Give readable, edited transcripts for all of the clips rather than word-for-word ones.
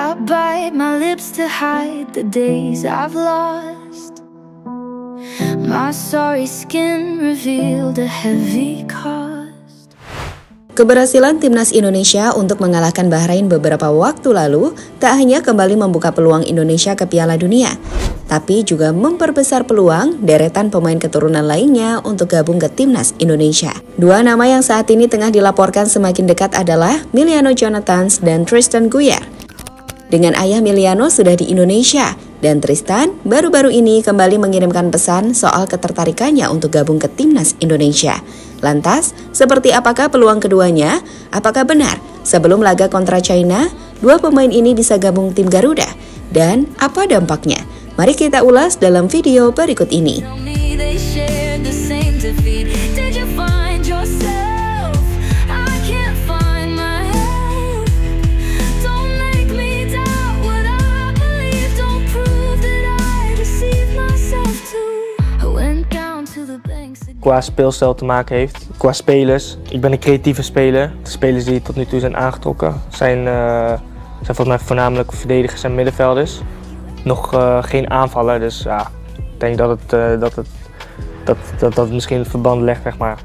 I bite my lips to hide the days I've lost. My sorry skin revealed a heavy cost. Keberhasilan Timnas Indonesia untuk mengalahkan Bahrain beberapa waktu lalu tak hanya kembali membuka peluang Indonesia ke Piala Dunia, tapi juga memperbesar peluang deretan pemain keturunan lainnya untuk gabung ke Timnas Indonesia. Dua nama yang saat ini tengah dilaporkan semakin dekat adalah Miliano Jonathans dan Tristan Guyer. Dengan ayah Miliano sudah di Indonesia, dan Tristan baru-baru ini kembali mengirimkan pesan soal ketertarikannya untuk gabung ke Timnas Indonesia. Lantas, seperti apakah peluang keduanya? Apakah benar sebelum laga kontra China, dua pemain ini bisa gabung tim Garuda? Dan apa dampaknya? Mari kita ulas dalam video berikut ini. Qua speelstijl te maken heeft, qua spelers. Ik ben een creatieve speler. De spelers die tot nu toe zijn aangetrokken zijn volgens mij voornamelijk verdedigers en middenvelders. Nog geen aanvaller, dus ja, ik denk dat misschien het verband legt, zeg maar.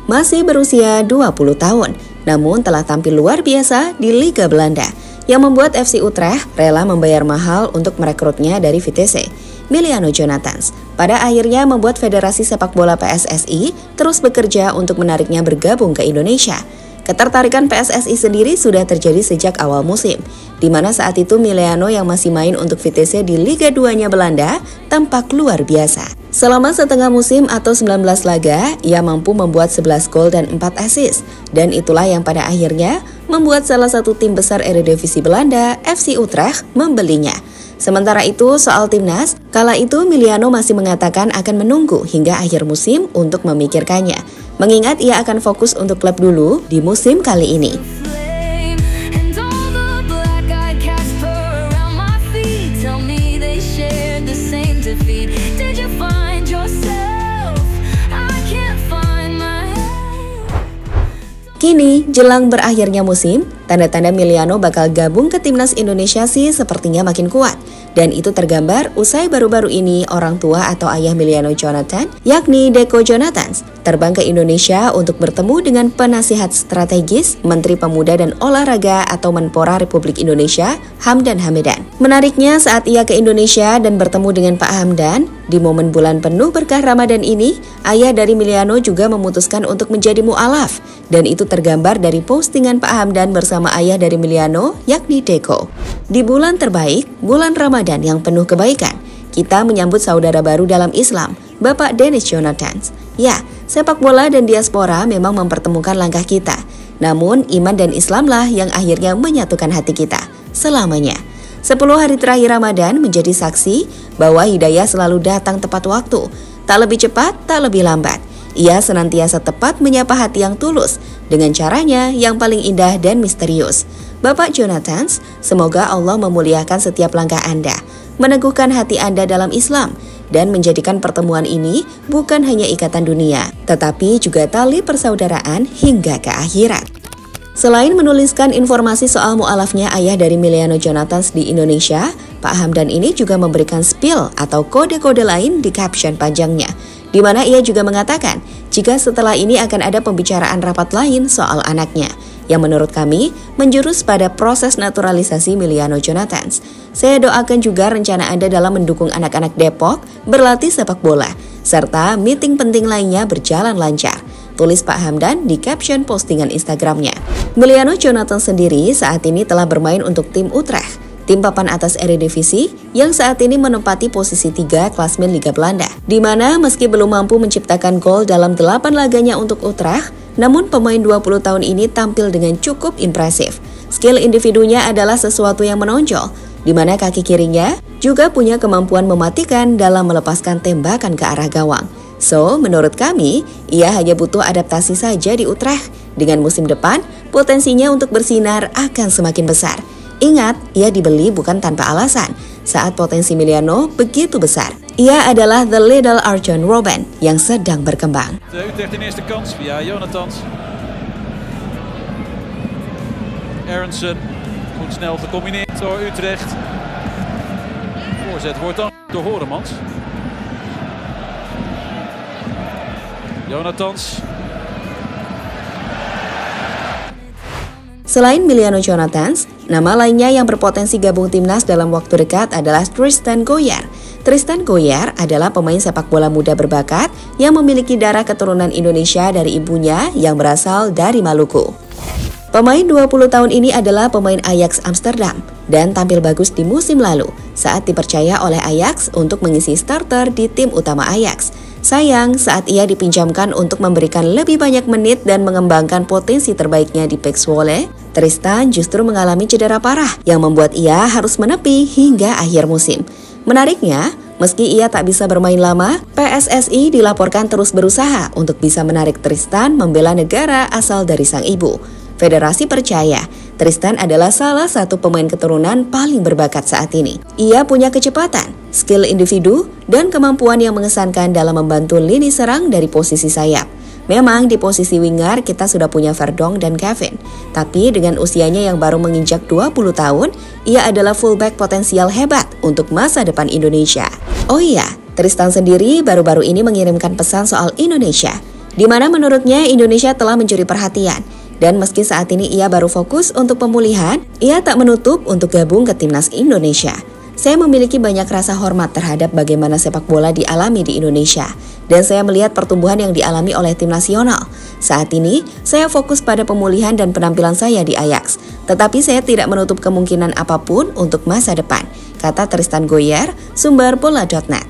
Masih berusia 20 tahun, namun telah tampil luar biasa di Liga Belanda, yang membuat FC Utrecht rela membayar mahal untuk merekrutnya dari Vitesse. Miliano Jonathans pada akhirnya membuat Federasi Sepak Bola PSSI terus bekerja untuk menariknya bergabung ke Indonesia. Ketertarikan PSSI sendiri sudah terjadi sejak awal musim, di mana saat itu Miliano yang masih main untuk Vitesse di Liga 2-nya Belanda tampak luar biasa. Selama setengah musim atau 19 laga, ia mampu membuat 11 gol dan 4 assist, dan itulah yang pada akhirnya membuat salah satu tim besar Eredivisie Belanda, FC Utrecht, membelinya. Sementara itu, soal timnas, kala itu Miliano masih mengatakan akan menunggu hingga akhir musim untuk memikirkannya, mengingat ia akan fokus untuk klub dulu di musim kali ini. Kini, jelang berakhirnya musim, tanda-tanda Miliano bakal gabung ke Timnas Indonesia sih sepertinya makin kuat. Dan itu tergambar usai baru-baru ini orang tua atau ayah Miliano Jonathans, yakni Deco Jonathans, terbang ke Indonesia untuk bertemu dengan penasihat strategis Menteri Pemuda dan Olahraga atau Menpora Republik Indonesia, Hamdan Hamidan. Menariknya saat ia ke Indonesia dan bertemu dengan Pak Hamdan, di momen bulan penuh berkah Ramadan ini, ayah dari Miliano juga memutuskan untuk menjadi mu'alaf. Dan itu tergambar dari postingan Pak Hamdan bersama ayah dari Miliano, yakni Deco. Di bulan terbaik, bulan Ramadan yang penuh kebaikan, kita menyambut saudara baru dalam Islam, Bapak Dennis Jonathans. Ya, sepak bola dan diaspora memang mempertemukan langkah kita. Namun, iman dan Islamlah yang akhirnya menyatukan hati kita selamanya. 10 hari terakhir Ramadan menjadi saksi bahwa hidayah selalu datang tepat waktu. Tak lebih cepat, tak lebih lambat. Ia senantiasa tepat menyapa hati yang tulus dengan caranya yang paling indah dan misterius. Bapak Jonathans, semoga Allah memuliakan setiap langkah Anda, meneguhkan hati Anda dalam Islam, dan menjadikan pertemuan ini bukan hanya ikatan dunia, tetapi juga tali persaudaraan hingga ke akhirat. Selain menuliskan informasi soal mu'alafnya ayah dari Miliano Jonathans di Indonesia, Pak Hamdan ini juga memberikan spill atau kode-kode lain di caption panjangnya, di mana ia juga mengatakan jika setelah ini akan ada pembicaraan rapat lain soal anaknya, yang menurut kami menjurus pada proses naturalisasi Miliano Jonathans. Saya doakan juga rencana Anda dalam mendukung anak-anak Depok berlatih sepak bola, serta meeting penting lainnya berjalan lancar, tulis Pak Hamdan di caption postingan Instagramnya. Miliano Jonathans sendiri saat ini telah bermain untuk tim Utrecht, tim papan atas Eredivisie yang saat ini menempati posisi 3 klasmen Liga Belanda, di mana meski belum mampu menciptakan gol dalam 8 laganya untuk Utrecht, namun pemain 20 tahun ini tampil dengan cukup impresif. Skill individunya adalah sesuatu yang menonjol, di mana kaki kirinya juga punya kemampuan mematikan dalam melepaskan tembakan ke arah gawang. So, menurut kami, ia hanya butuh adaptasi saja di Utrecht. Dengan musim depan, potensinya untuk bersinar akan semakin besar. Ingat, ia dibeli bukan tanpa alasan, saat potensi Miliano begitu besar. Ia adalah the little Arjen Robben yang sedang berkembang. Utrecht in eerste kans via Jonathans. Aronson, Wordt snel gecombineerd door Utrecht. Voorzet wordt dan door Horemans. Jonathans. Selain Miliano Jonathans, nama lainnya yang berpotensi gabung timnas dalam waktu dekat adalah Tristan Goyar. Tristan Goyar adalah pemain sepak bola muda berbakat yang memiliki darah keturunan Indonesia dari ibunya yang berasal dari Maluku. Pemain 20 tahun ini adalah pemain Ajax Amsterdam dan tampil bagus di musim lalu saat dipercaya oleh Ajax untuk mengisi starter di tim utama Ajax. Sayang, saat ia dipinjamkan untuk memberikan lebih banyak menit dan mengembangkan potensi terbaiknya di PEC Zwolle, Tristan justru mengalami cedera parah yang membuat ia harus menepi hingga akhir musim. Menariknya, meski ia tak bisa bermain lama, PSSI dilaporkan terus berusaha untuk bisa menarik Tristan membela negara asal dari sang ibu. Federasi percaya Tristan adalah salah satu pemain keturunan paling berbakat saat ini. Ia punya kecepatan, skill individu, dan kemampuan yang mengesankan dalam membantu lini serang dari posisi sayap. Memang di posisi winger kita sudah punya Verdonk dan Kevin, tapi dengan usianya yang baru menginjak 20 tahun, ia adalah fullback potensial hebat untuk masa depan Indonesia. Oh iya, Tristan sendiri baru-baru ini mengirimkan pesan soal Indonesia, di mana menurutnya Indonesia telah mencuri perhatian. Dan meski saat ini ia baru fokus untuk pemulihan, ia tak menutup untuk gabung ke timnas Indonesia. Saya memiliki banyak rasa hormat terhadap bagaimana sepak bola dialami di Indonesia. Dan saya melihat pertumbuhan yang dialami oleh tim nasional. Saat ini, saya fokus pada pemulihan dan penampilan saya di Ajax. Tetapi saya tidak menutup kemungkinan apapun untuk masa depan, kata Tristan Goyar, sumber bola.net.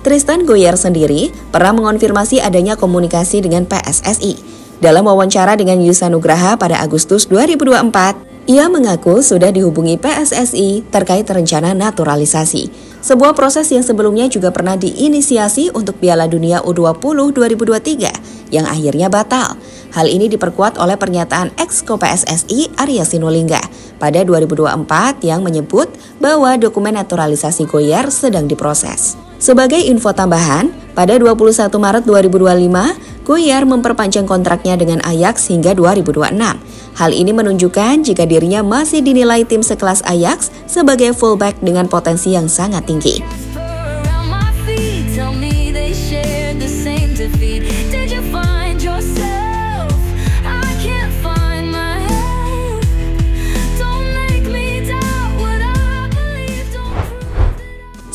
Tristan Goyar sendiri pernah mengonfirmasi adanya komunikasi dengan PSSI. Dalam wawancara dengan Yusa Nugraha pada Agustus 2024, ia mengaku sudah dihubungi PSSI terkait rencana naturalisasi. Sebuah proses yang sebelumnya juga pernah diinisiasi untuk Piala Dunia U20 2023 yang akhirnya batal. Hal ini diperkuat oleh pernyataan ex-ko PSSI Arya Sinulinga pada 2024 yang menyebut bahwa dokumen naturalisasi Goyar sedang diproses. Sebagai info tambahan, pada 21 Maret 2025, Goyar memperpanjang kontraknya dengan Ajax hingga 2026. Hal ini menunjukkan jika dirinya masih dinilai tim sekelas Ajax sebagai fullback dengan potensi yang sangat tinggi.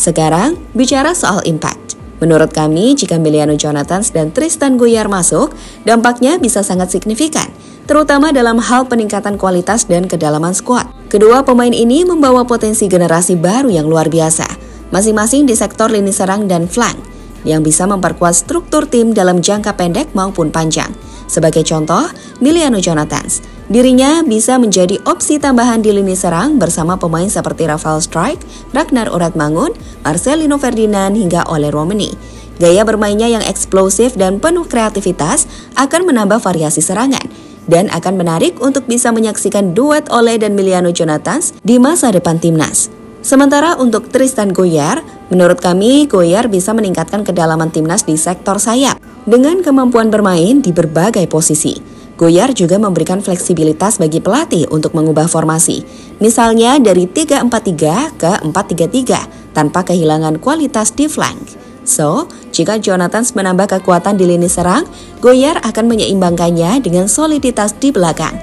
Sekarang, bicara soal impact. Menurut kami, jika Miliano Jonathans dan Tristan Goyar masuk, dampaknya bisa sangat signifikan, terutama dalam hal peningkatan kualitas dan kedalaman skuad. Kedua pemain ini membawa potensi generasi baru yang luar biasa, masing-masing di sektor lini serang dan flank, yang bisa memperkuat struktur tim dalam jangka pendek maupun panjang. Sebagai contoh, Miliano Jonathans, dirinya bisa menjadi opsi tambahan di lini serang bersama pemain seperti Rafael Struijk, Ragnar Uratmangun, Marcelino Ferdinand hingga Ole Romani. Gaya bermainnya yang eksplosif dan penuh kreativitas akan menambah variasi serangan dan akan menarik untuk bisa menyaksikan duet Ole dan Miliano Jonathans di masa depan timnas. Sementara untuk Tristan Goyar, menurut kami Goyar bisa meningkatkan kedalaman timnas di sektor sayap dengan kemampuan bermain di berbagai posisi. Goyar juga memberikan fleksibilitas bagi pelatih untuk mengubah formasi, misalnya dari 3-4-3 ke 4-3-3 tanpa kehilangan kualitas di flank. So, jika Jonathans menambah kekuatan di lini serang, Goyar akan menyeimbangkannya dengan soliditas di belakang.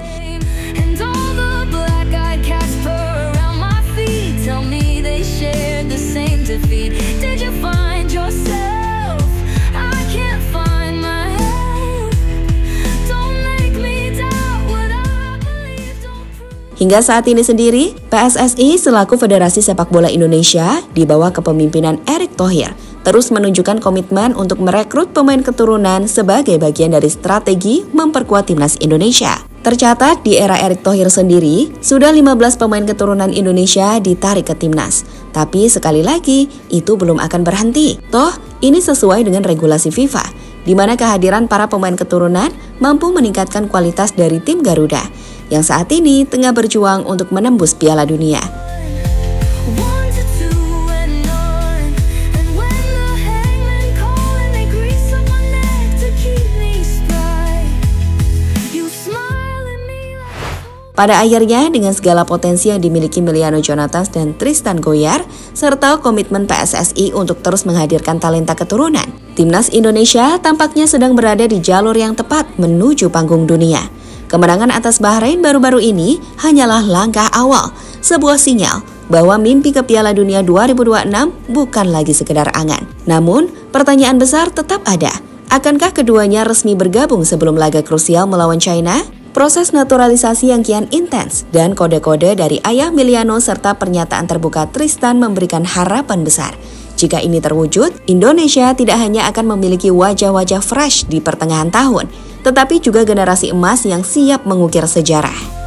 Hingga saat ini sendiri, PSSI selaku Federasi Sepak Bola Indonesia di bawah kepemimpinan Erick Thohir terus menunjukkan komitmen untuk merekrut pemain keturunan sebagai bagian dari strategi memperkuat timnas Indonesia. Tercatat di era Erick Thohir sendiri, sudah 15 pemain keturunan Indonesia ditarik ke timnas. Tapi sekali lagi, itu belum akan berhenti. Toh, ini sesuai dengan regulasi FIFA, di mana kehadiran para pemain keturunan mampu meningkatkan kualitas dari tim Garuda yang saat ini tengah berjuang untuk menembus Piala Dunia. Pada akhirnya, dengan segala potensi yang dimiliki Emiliano Jonathans dan Tristan Goyar, serta komitmen PSSI untuk terus menghadirkan talenta keturunan, Timnas Indonesia tampaknya sedang berada di jalur yang tepat menuju panggung dunia. Kemenangan atas Bahrain baru-baru ini hanyalah langkah awal, sebuah sinyal bahwa mimpi ke Piala Dunia 2026 bukan lagi sekedar angan. Namun, pertanyaan besar tetap ada. Akankah keduanya resmi bergabung sebelum laga krusial melawan China? Proses naturalisasi yang kian intens dan kode-kode dari ayah Emiliano serta pernyataan terbuka Tristan memberikan harapan besar. Jika ini terwujud, Indonesia tidak hanya akan memiliki wajah-wajah fresh di pertengahan tahun, tetapi juga generasi emas yang siap mengukir sejarah.